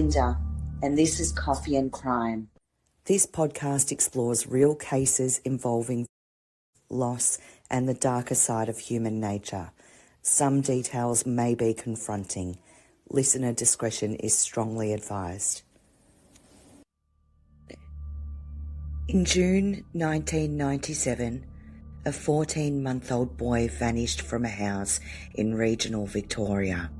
Belinda, and this is Coffee and Crime. This podcast explores real cases involving loss and the darker side of human nature. Some details may be confronting. Listener discretion is strongly advised. In June 1997, a 14-month-old boy vanished from a house in regional Victoria.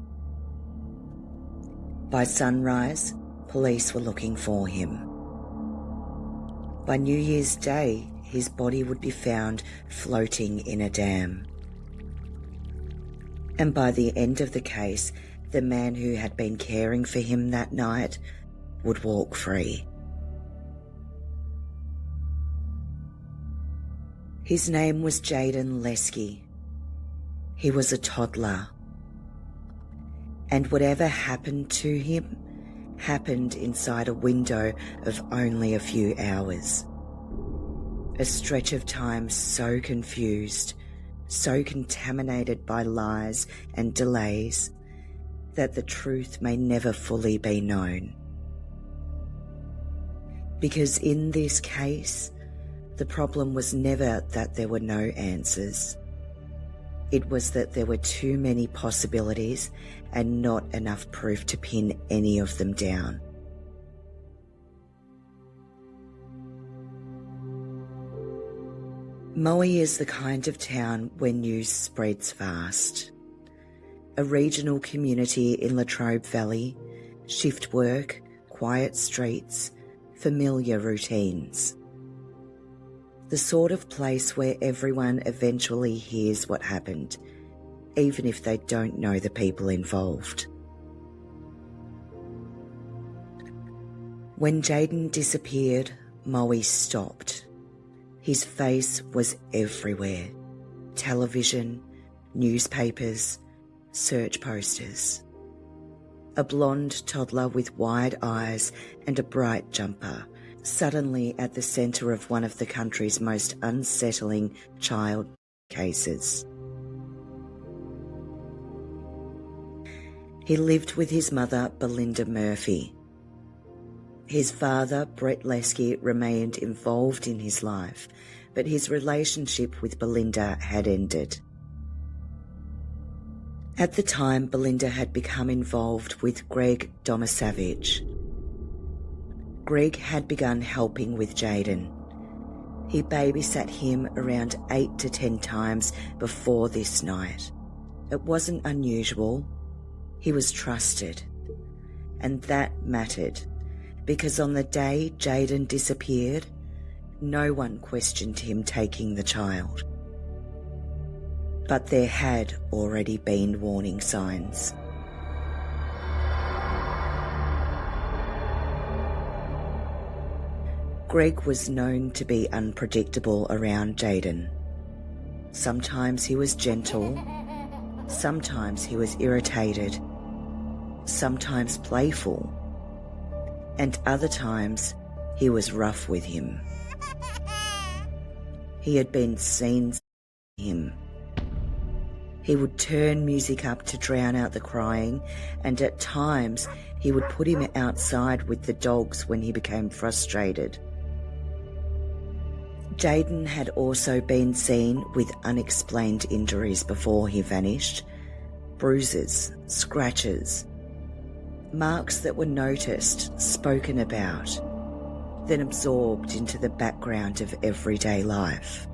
By sunrise, police were looking for him. By New Year's Day, his body would be found floating in a dam. And by the end of the case, the man who had been caring for him that night would walk free. His name was Jaidyn Leskie. He was a toddler. And whatever happened to him happened inside a window of only a few hours. A stretch of time so confused, so contaminated by lies and delays, that the truth may never fully be known. Because in this case, the problem was never that there were no answers. It was that there were too many possibilities and not enough proof to pin any of them down. Moe is the kind of town where news spreads fast. A regional community in Latrobe Valley, shift work, quiet streets, familiar routines. The sort of place where everyone eventually hears what happened, even if they don't know the people involved. When Jaidyn disappeared, Moe stopped. His face was everywhere. Television, newspapers, search posters. A blonde toddler with wide eyes and a bright jumper, suddenly at the centre of one of the country's most unsettling child cases. He lived with his mother, Belinda Murphy. His father, Brett Leskie, remained involved in his life, but his relationship with Belinda had ended. At the time, Belinda had become involved with Greg Domaszewicz. Greg had begun helping with Jaidyn. He babysat him around 8 to 10 times before this night. It wasn't unusual. He was trusted. And that mattered, because on the day Jaidyn disappeared, no one questioned him taking the child. But there had already been warning signs. Greg was known to be unpredictable around Jaidyn. Sometimes he was gentle, sometimes he was irritated, sometimes playful, and other times he was rough with him. He had been seen him. He would turn music up to drown out the crying, and at times he would put him outside with the dogs when he became frustrated. Jaidyn had also been seen with unexplained injuries before he vanished. Bruises, scratches, marks that were noticed, spoken about, then absorbed into the background of everyday life.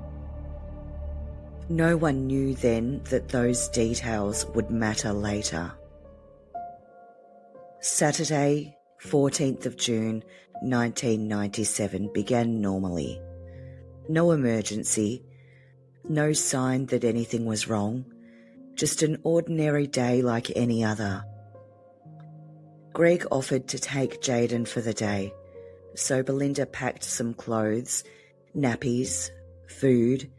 No one knew then that those details would matter later. Saturday, 14th of June, 1997 began normally. No emergency, no sign that anything was wrong, just an ordinary day like any other. Greg offered to take Jaidyn for the day, so Belinda packed some clothes, nappies, food,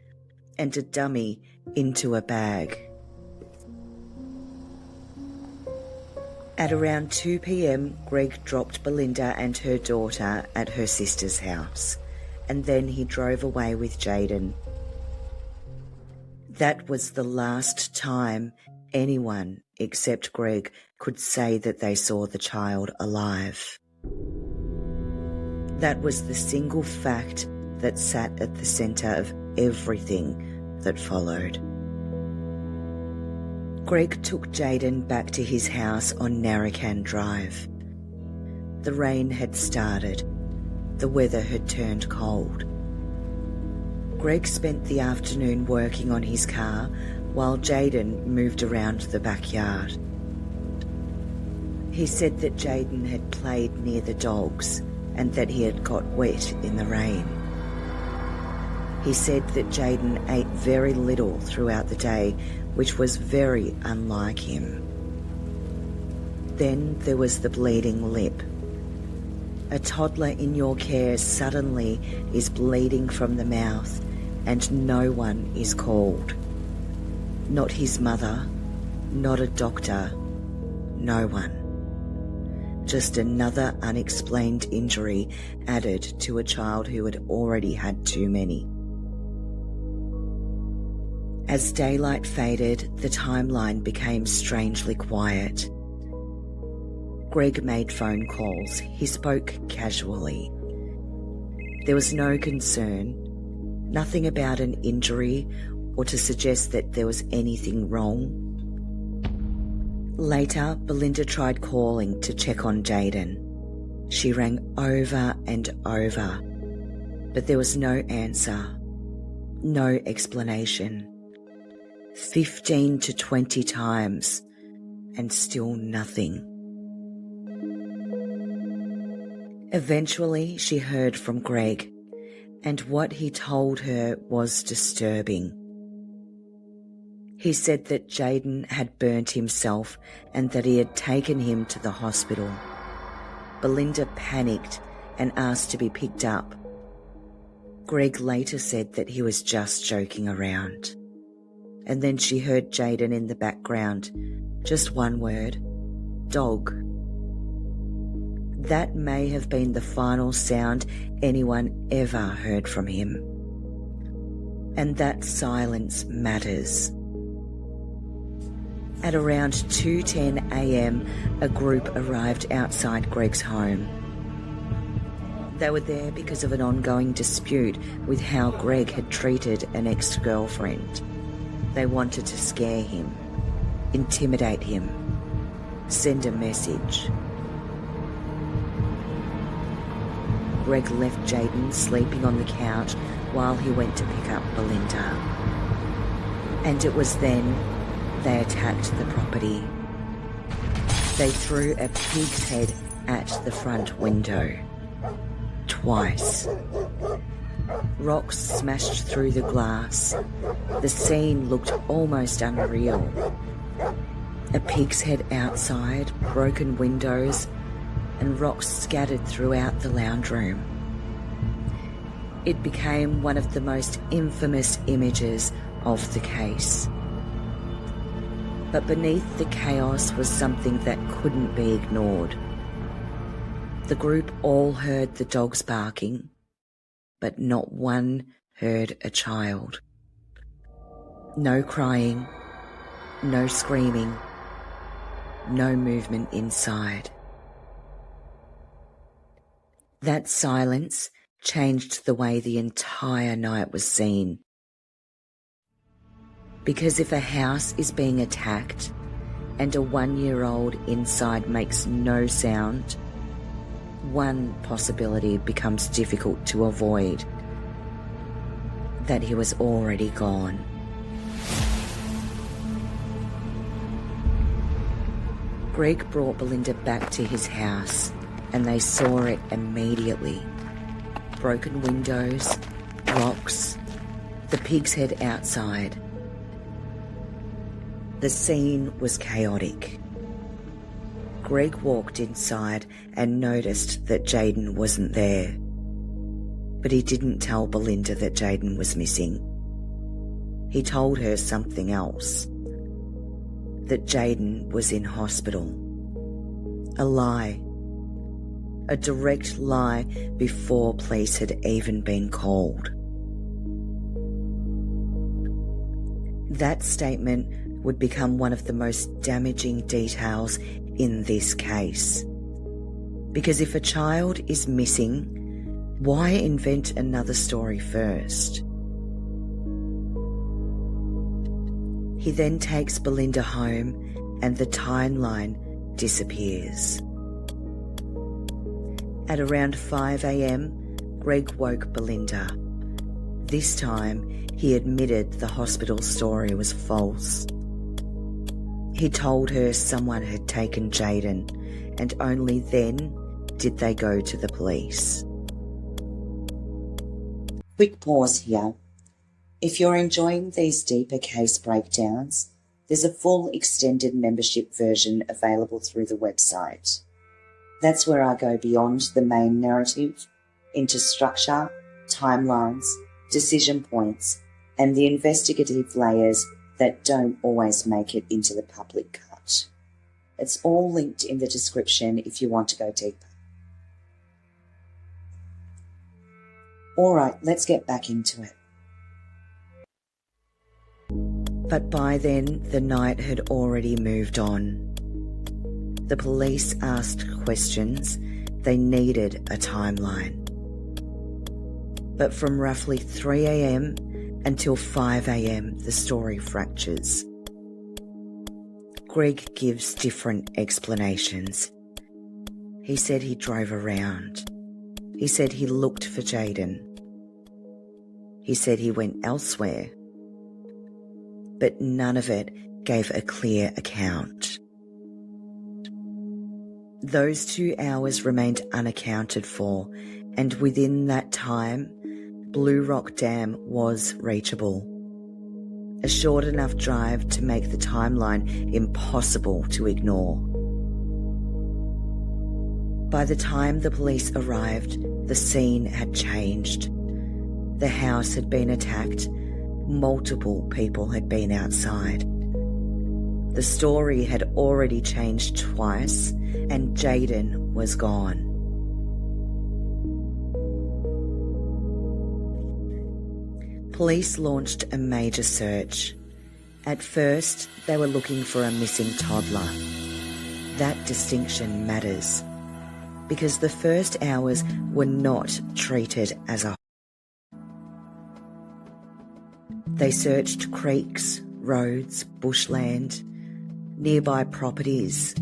and a dummy into a bag. At around 2 p.m, Greg dropped Belinda and her daughter at her sister's house, and then he drove away with Jaidyn. That was the last time anyone except Greg could say that they saw the child alive. That was the single fact that sat at the centre of everything that followed. Greg took Jaidyn back to his house on Narrowcan Drive. The rain had started. The weather had turned cold. Greg spent the afternoon working on his car while Jaidyn moved around the backyard. He said that Jaidyn had played near the dogs and that he had got wet in the rain. He said that Jaidyn ate very little throughout the day, which was very unlike him. Then there was the bleeding lip. A toddler in your care suddenly is bleeding from the mouth and no one is called. Not his mother, not a doctor, no one. Just another unexplained injury added to a child who had already had too many. As daylight faded, the timeline became strangely quiet. Greg made phone calls. He spoke casually. There was no concern, nothing about an injury or to suggest that there was anything wrong. Later, Belinda tried calling to check on Jaidyn. She rang over and over, but there was no answer, no explanation. 15 to 20 times, and still nothing. Eventually, she heard from Greg, and what he told her was disturbing. He said that Jaidyn had burnt himself and that he had taken him to the hospital. Belinda panicked and asked to be picked up. Greg later said that he was just joking around. And then she heard Jaidyn in the background, just one word, dog. That may have been the final sound anyone ever heard from him. And that silence matters. At around 2:10 a.m, a group arrived outside Greg's home. They were there because of an ongoing dispute with how Greg had treated an ex-girlfriend. They wanted to scare him, intimidate him, send a message. Greg left Jaidyn sleeping on the couch while he went to pick up Belinda. And it was then they attacked the property. They threw a pig's head at the front window. Twice. Rocks smashed through the glass. The scene looked almost unreal. A pig's head outside, broken windows, and rocks scattered throughout the lounge room. It became one of the most infamous images of the case. But beneath the chaos was something that couldn't be ignored. The group all heard the dogs barking, but not one heard a child. No crying, no screaming, no movement inside. That silence changed the way the entire night was seen. Because if a house is being attacked and a 1-year-old inside makes no sound, one possibility becomes difficult to avoid: that he was already gone. Greg brought Belinda back to his house and they saw it immediately. Broken windows, rocks, the pig's head outside. The scene was chaotic. Greg walked inside and noticed that Jaidyn wasn't there. But he didn't tell Belinda that Jaidyn was missing. He told her something else. That Jaidyn was in hospital. A lie. A direct lie before police had even been called. That statement would become one of the most damaging details in this case. Because if a child is missing, why invent another story first? He then takes Belinda home and the timeline disappears. At around 5 a.m, Greg woke Belinda. This time, he admitted the hospital story was false. He told her someone had taken Jaidyn, and only then did they go to the police. Quick pause here. If you're enjoying these deeper case breakdowns, there's a full extended membership version available through the website. That's where I go beyond the main narrative into structure, timelines, decision points, and the investigative layers that don't always make it into the public cut. It's all linked in the description if you want to go deeper. All right, let's get back into it. But by then, the night had already moved on. The police asked questions. They needed a timeline. But from roughly 3 a.m. until 5 a.m, the story fractures. Greg gives different explanations. He said he drove around. He said he looked for Jaidyn. He said he went elsewhere. But none of it gave a clear account. Those 2 hours remained unaccounted for, and within that time, Blue Rock Dam was reachable. A short enough drive to make the timeline impossible to ignore. By the time the police arrived, the scene had changed. The house had been attacked. Multiple people had been outside. The story had already changed twice, and Jaidyn was gone. Police launched a major search. At first, they were looking for a missing toddler. That distinction matters, because the first hours were not treated as a whole. They searched creeks, roads, bushland, nearby properties.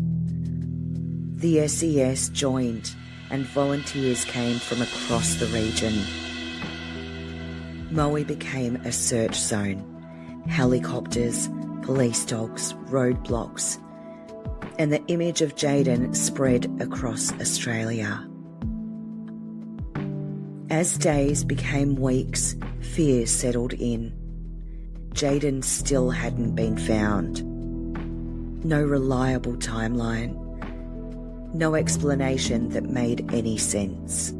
The SES joined, and volunteers came from across the region. Moe became a search zone. Helicopters, police dogs, roadblocks, and the image of Jaidyn spread across Australia. As days became weeks, fear settled in. Jaidyn still hadn't been found. No reliable timeline. No explanation that made any sense.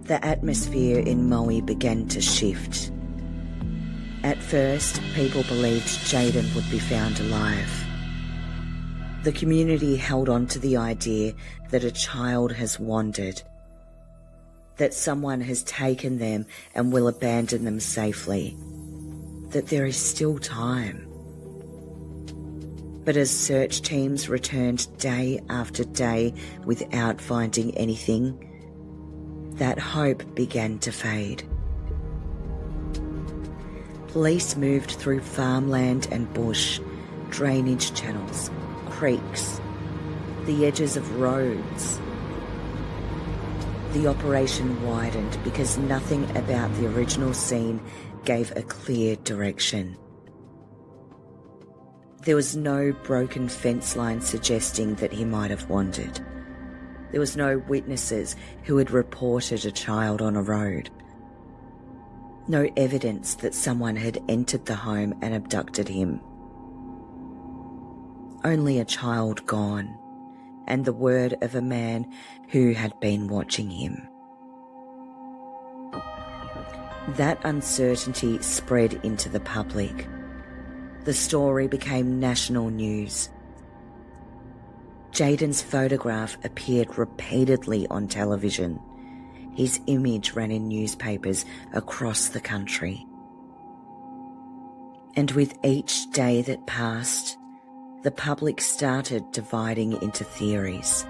The atmosphere in Moe began to shift. At first, people believed Jaidyn would be found alive. The community held on to the idea that a child has wandered, that someone has taken them and will abandon them safely, that there is still time. But as search teams returned day after day without finding anything, that hope began to fade. Police moved through farmland and bush, drainage channels, creeks, the edges of roads. The operation widened because nothing about the original scene gave a clear direction. There was no broken fence line suggesting that he might have wandered. There was no witnesses who had reported a child on a road. No evidence that someone had entered the home and abducted him. Only a child gone, and the word of a man who had been watching him. That uncertainty spread into the public. The story became national news. Jaidyn's photograph appeared repeatedly on television. His image ran in newspapers across the country. And with each day that passed, the public started dividing into theories.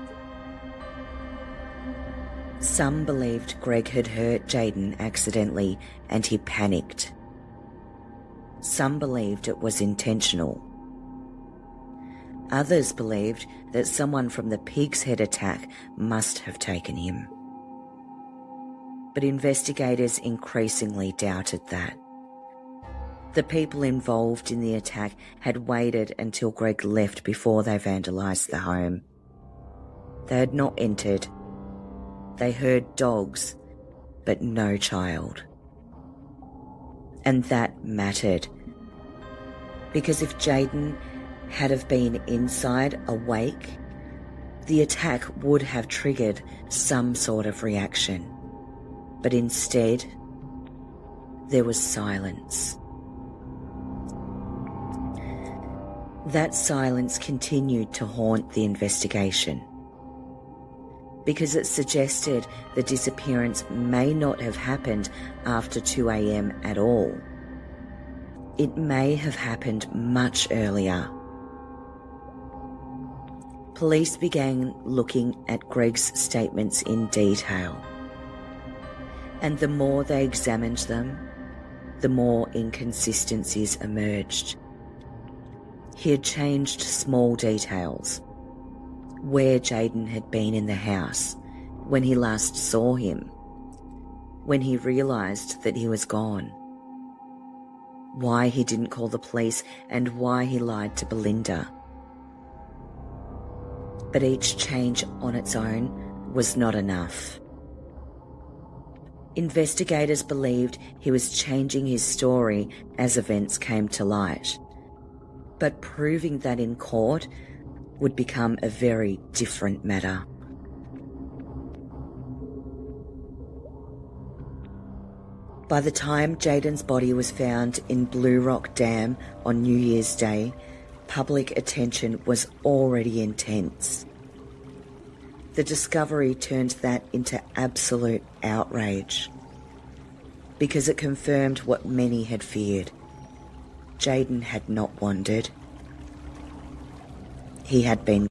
Some believed Greg had hurt Jaidyn accidentally and he panicked. Some believed it was intentional. Others believed that someone from the Pig's Head attack must have taken him. But investigators increasingly doubted that. The people involved in the attack had waited until Greg left before they vandalised the home. They had not entered. They heard dogs, but no child. And that mattered. Because if Jaidyn had have been inside, awake, the attack would have triggered some sort of reaction. But instead, there was silence. That silence continued to haunt the investigation, because it suggested the disappearance may not have happened after 2 a.m. at all. It may have happened much earlier. Police began looking at Greg's statements in detail, and the more they examined them, the more inconsistencies emerged. He had changed small details. Where Jaidyn had been in the house, when he last saw him, when he realised that he was gone, why he didn't call the police, and why he lied to Belinda. But each change on its own was not enough. Investigators believed he was changing his story as events came to light, but proving that in court would become a very different matter. By the time Jaidyn's body was found in Blue Rock Dam on New Year's Day, public attention was already intense. The discovery turned that into absolute outrage, because it confirmed what many had feared. Jaidyn had not wandered. He had been,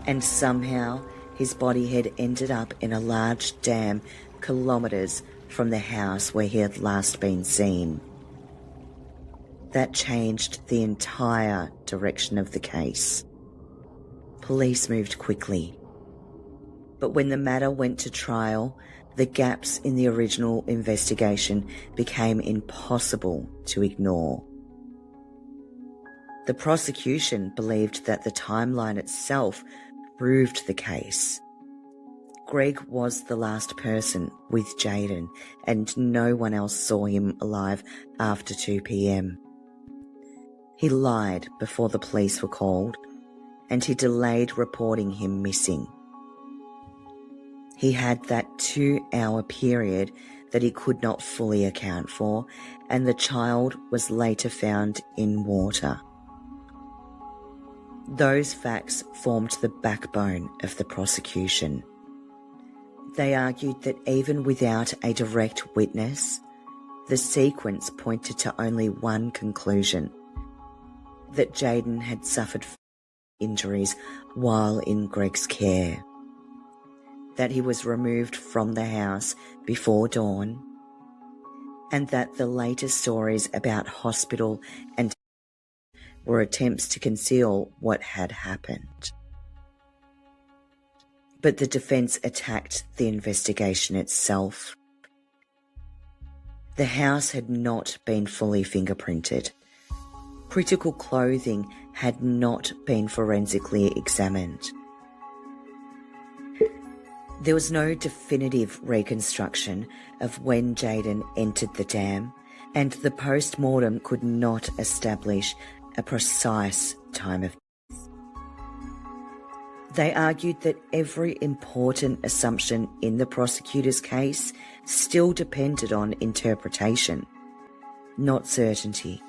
and somehow his body had ended up in a large dam kilometres from the house where he had last been seen. That changed the entire direction of the case. Police moved quickly, but when the matter went to trial, the gaps in the original investigation became impossible to ignore. The prosecution believed that the timeline itself proved the case. Greg was the last person with Jaidyn, and no one else saw him alive after 2 p.m. He lied before the police were called, and he delayed reporting him missing. He had that 2-hour period that he could not fully account for, and the child was later found in water. Those facts formed the backbone of the prosecution. They argued that even without a direct witness, the sequence pointed to only one conclusion: that Jaidyn had suffered injuries while in Greg's care, that he was removed from the house before dawn, and that the later stories about hospital and were attempts to conceal what had happened. But the defence attacked the investigation itself. The house had not been fully fingerprinted. Critical clothing had not been forensically examined. There was no definitive reconstruction of when Jaidyn entered the dam, and the post-mortem could not establish a precise time of death. They argued that every important assumption in the prosecutor's case still depended on interpretation, not certainty.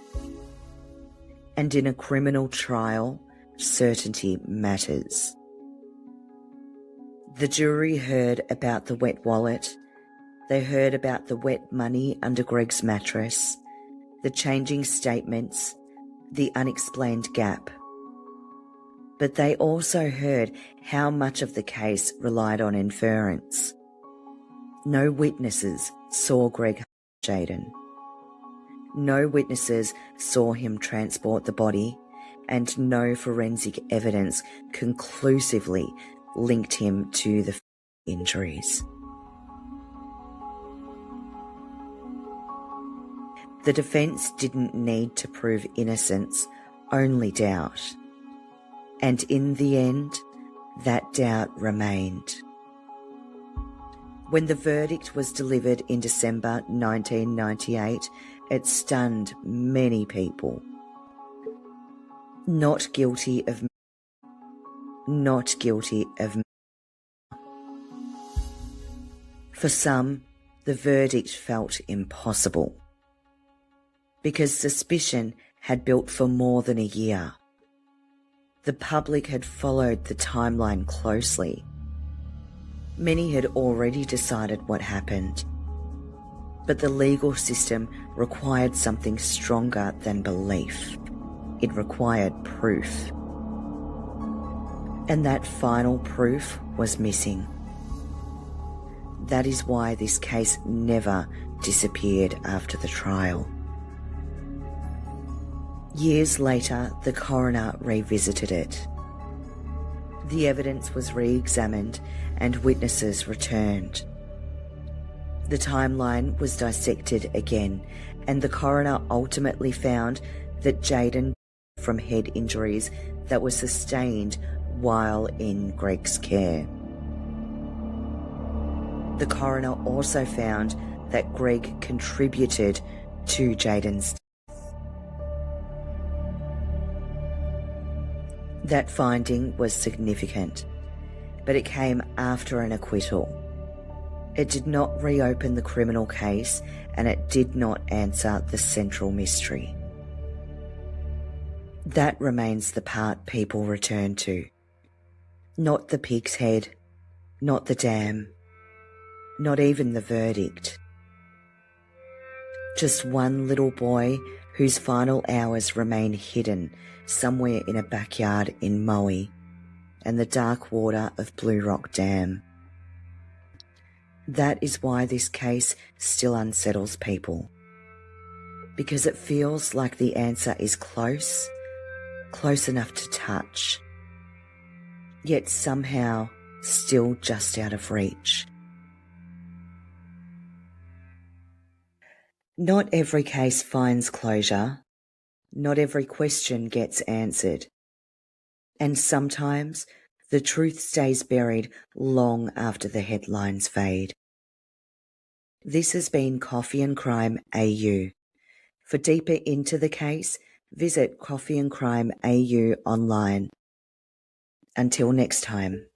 And in a criminal trial, certainty matters. The jury heard about the wet wallet. They heard about the wet money under Greg's mattress, the changing statements, the unexplained gap. But they also heard how much of the case relied on inference. No witnesses saw Greg Jaidyn. No witnesses saw him transport the body, and no forensic evidence conclusively linked him to the injuries. The defence didn't need to prove innocence, only doubt. And in the end, that doubt remained. When the verdict was delivered in December 1998, it stunned many people. Not guilty of. Not guilty of. For some, the verdict felt impossible, because suspicion had built for more than a year. The public had followed the timeline closely. Many had already decided what happened, but the legal system required something stronger than belief. It required proof. And that final proof was missing. That is why this case never disappeared after the trial. Years later, the coroner revisited it. The evidence was re-examined and witnesses returned. The timeline was dissected again, and the coroner ultimately found that Jaidyn died from head injuries that were sustained while in Greg's care. The coroner also found that Greg contributed to Jaidyn's death. That finding was significant, but it came after an acquittal. It did not reopen the criminal case, and it did not answer the central mystery. That remains the part people return to. Not the pig's head, not the dam, not even the verdict. Just one little boy whose final hours remain hidden somewhere in a backyard in Maui and the dark water of Blue Rock Dam. That is why this case still unsettles people, because it feels like the answer is close enough to touch, yet somehow still just out of reach. Not every case finds closure. Not every question gets answered. And sometimes the truth stays buried long after the headlines fade. This has been Coffee and Crime AU. For deeper into the case, visit Coffee and Crime AU online. Until next time.